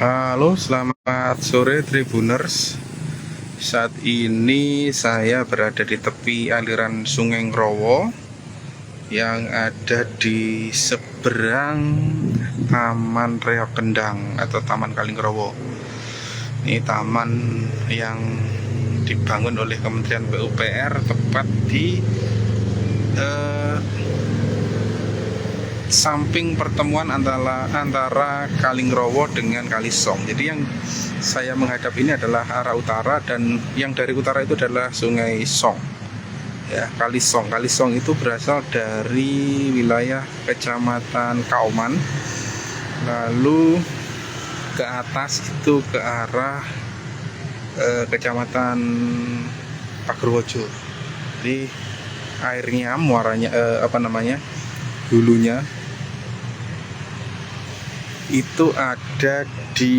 Halo, selamat sore Tribuners. Saat ini saya berada di tepi aliran Sungai Ngrowo yang ada di seberang Taman Reok Kendang atau Taman Kalingrowo. Ini taman yang dibangun oleh Kementerian PUPR tepat di samping pertemuan antara Kalingrowo dengan Kalisong. Jadi yang saya menghadap ini adalah arah utara, dan yang dari utara itu adalah Sungai Song. Ya, Kalisong. Kalisong itu berasal dari wilayah Kecamatan Kauman. Lalu ke atas itu ke arah Kecamatan Pagerwojo. Jadi airnya, muaranya hulunya itu ada di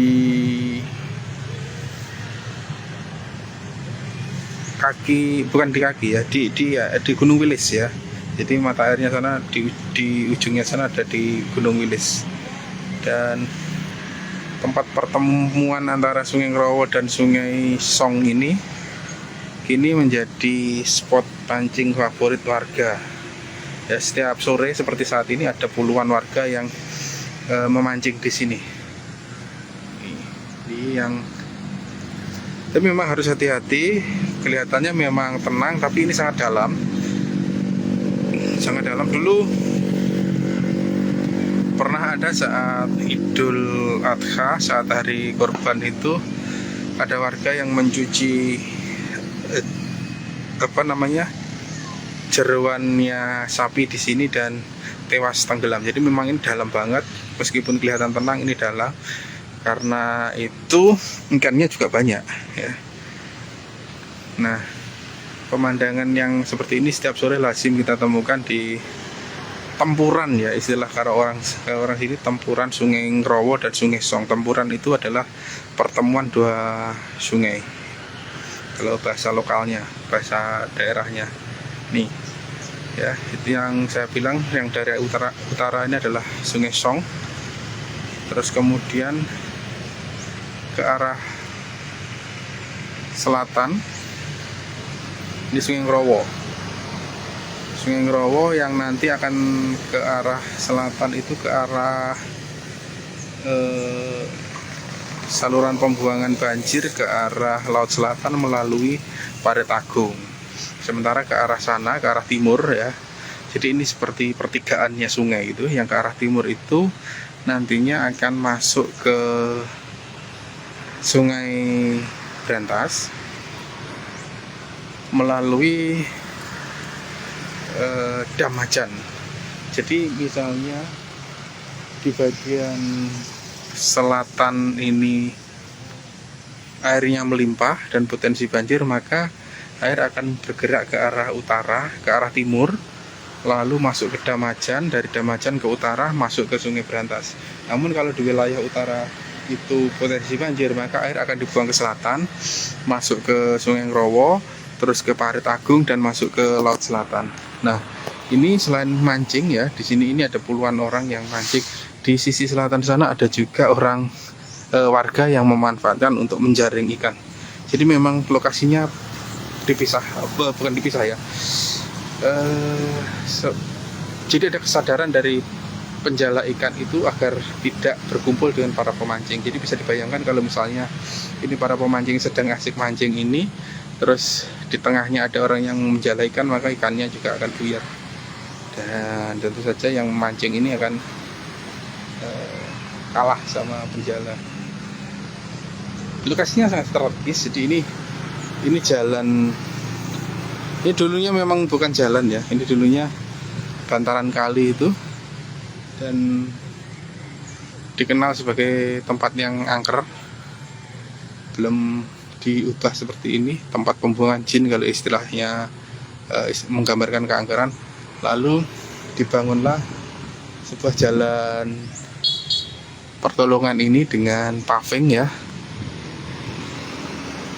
kaki, bukan di kaki ya, di Gunung Wilis ya. Jadi mata airnya sana di ujungnya sana ada di Gunung Wilis. Dan tempat pertemuan antara Sungai Ngrowo dan Sungai Song ini kini menjadi spot pancing favorit warga. Ya, setiap sore seperti saat ini ada puluhan warga yang memancing di sini. Tapi memang harus hati-hati. Kelihatannya memang tenang, tapi ini sangat dalam. Sangat dalam. Dulu pernah ada saat Idul Adha, saat hari korban itu, ada warga yang mencuci jeroannya sapi di sini dan tewas tenggelam. Jadi memang ini dalam banget, meskipun kelihatan tenang, ini dalam. Karena itu ikannya juga banyak ya. Nah, pemandangan yang seperti ini setiap sore lazim kita temukan di tempuran ya, istilah kalau orang sini, tempuran Sungai Ngrowo dan Sungai Song. Tempuran itu adalah pertemuan dua sungai, kalau bahasa lokalnya, bahasa daerahnya. Nih ya, itu yang saya bilang, yang dari utara ini adalah Sungai Song. Terus kemudian ke arah selatan ini Sungai Ngrowo. Sungai Ngrowo yang nanti akan ke arah selatan itu ke arah saluran pembuangan banjir ke arah Laut Selatan melalui Parit Agung. Sementara ke arah sana, ke arah timur ya. Jadi ini seperti pertigaannya sungai itu. Yang ke arah timur itu nantinya akan masuk ke Sungai Brantas melalui Damajan. Jadi misalnya di bagian selatan ini airnya melimpah dan potensi banjir, maka air akan bergerak ke arah utara, ke arah timur, lalu masuk ke Damajan, dari Damajan ke utara masuk ke Sungai Brantas. Namun kalau di wilayah utara itu potensi banjir, maka air akan dibuang ke selatan, masuk ke Sungai Ngrowo, terus ke Parit Agung dan masuk ke Laut Selatan. Nah, ini selain mancing ya, di sini ini ada puluhan orang yang mancing. Di sisi selatan sana ada juga warga yang memanfaatkan untuk menjaring ikan. Jadi memang lokasinya dipisah, bukan dipisah ya. Jadi ada kesadaran dari penjala ikan itu agar tidak berkumpul dengan para pemancing. Jadi bisa dibayangkan kalau misalnya ini para pemancing sedang asik mancing ini, terus di tengahnya ada orang yang menjala ikan, maka ikannya juga akan buyar. Dan tentu saja yang memancing ini akan kalah sama penjala. Lokasinya sangat strategis. Jadi ini jalan. Ini dulunya memang bukan jalan ya. Ini dulunya bantaran kali itu, dan dikenal sebagai tempat yang angker, belum diubah seperti ini, tempat pembuangan jin kalau istilahnya menggambarkan keangkeran. Lalu dibangunlah sebuah jalan pertolongan ini dengan paving ya,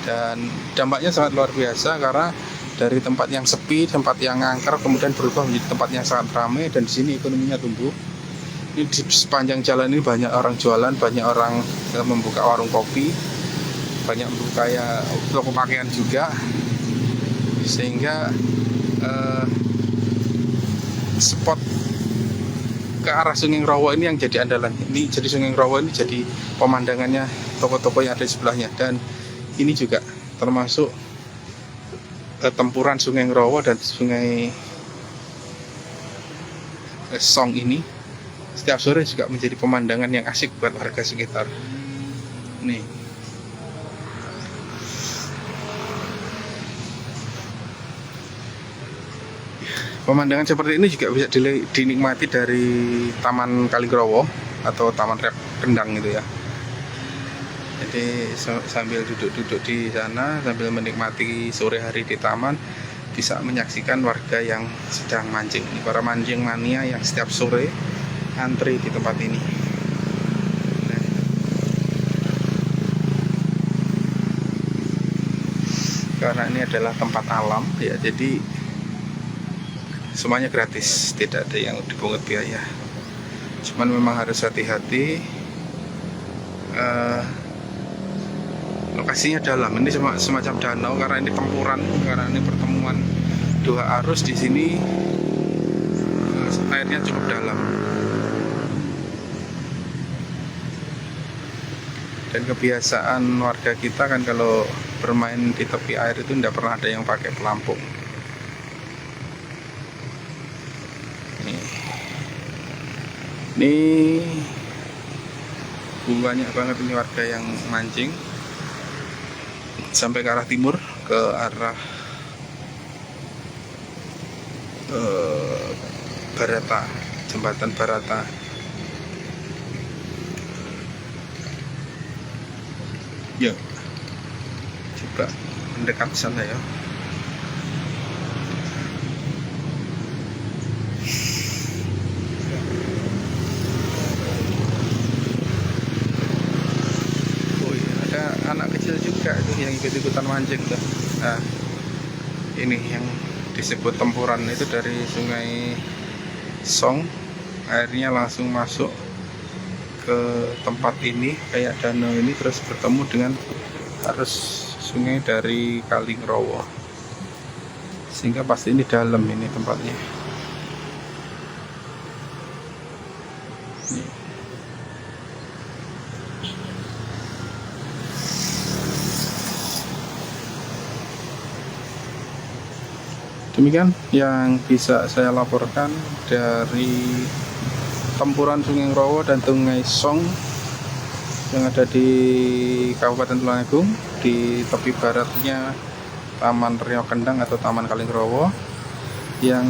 dan dampaknya sangat luar biasa karena dari tempat yang sepi, tempat yang angker, kemudian berubah menjadi tempat yang sangat ramai, dan di sini ekonominya tumbuh. Ini di sepanjang jalan ini banyak orang jualan, banyak orang membuka warung kopi, banyak membuka ya toko pakaian juga, sehingga spot ke arah Sungai Ngrowo ini yang jadi andalan. Ini jadi Sungai Ngrowo ini jadi pemandangannya toko-toko yang ada di sebelahnya, dan ini juga termasuk tempuran Sungai Ngrowo dan Sungai Song ini setiap sore juga menjadi pemandangan yang asik buat warga sekitar. Nih. Pemandangan seperti ini juga bisa dinikmati dari Taman Kalingrowo atau Taman Riok Kendang gitu ya. Jadi sambil duduk-duduk di sana, sambil menikmati sore hari di taman, bisa menyaksikan warga yang sedang mancing. Ini para mancing mania yang setiap sore antri di tempat ini. Nah. Karena ini adalah tempat alam ya, jadi semuanya gratis, tidak ada yang dipungut biaya. Cuman memang harus hati-hati. Lokasinya dalam, ini semacam danau karena ini tempuran, karena ini pertemuan dua arus di sini. Airnya cukup dalam. Dan kebiasaan warga kita kan kalau bermain di tepi air itu tidak pernah ada yang pakai pelampung. Ini banyak banget ini warga yang mancing sampai ke arah timur, ke arah Barata, jembatan Barata. Ya, coba mendekat sana ya. Oh iya, ada anak kecil juga tuh yang ikut-ikutan mancing tuh. Nah, ini yang disebut tempuran itu dari Sungai Song, airnya langsung masuk ke tempat ini kayak danau ini, terus bertemu dengan arus sungai dari Kalingrowo, sehingga pasti ini dalam ini tempatnya. Demikian yang bisa saya laporkan dari tempuran Sungai Ngrowo dan Sungai Song yang ada di Kabupaten Tulungagung, di tepi baratnya Taman Riok Kendang atau Taman Kalingrowo, yang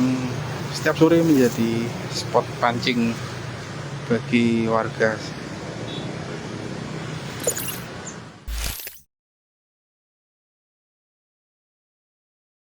setiap sore menjadi spot pancing bagi warga